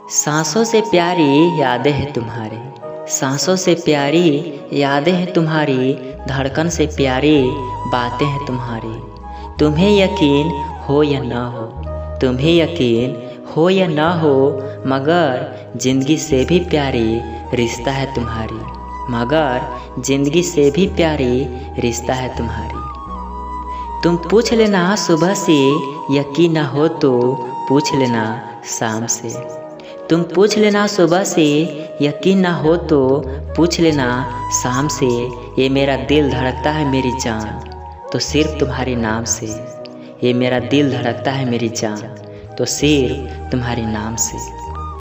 सांसों से प्यारी यादें हैं तुम्हारी, सांसों से प्यारी यादें हैं तुम्हारी, धड़कन से प्यारी बातें हैं तुम्हारी। तुम्हें यकीन हो या ना हो, तुम्हें यकीन हो या ना हो, मगर ज़िंदगी से भी प्यारी रिश्ता है तुम्हारी, मगर ज़िंदगी से भी प्यारी रिश्ता है तुम्हारी। तुम पूछ लेना सुबह से, यकीन ना हो तो पूछ लेना शाम से। तुम पूछ लेना सुबह से, यकीन ना हो तो पूछ लेना शाम से। ये मेरा दिल धड़कता है मेरी जान तो सिर्फ तुम्हारे नाम से, ये मेरा दिल धड़कता है मेरी जान तो सिर्फ तुम्हारे नाम से।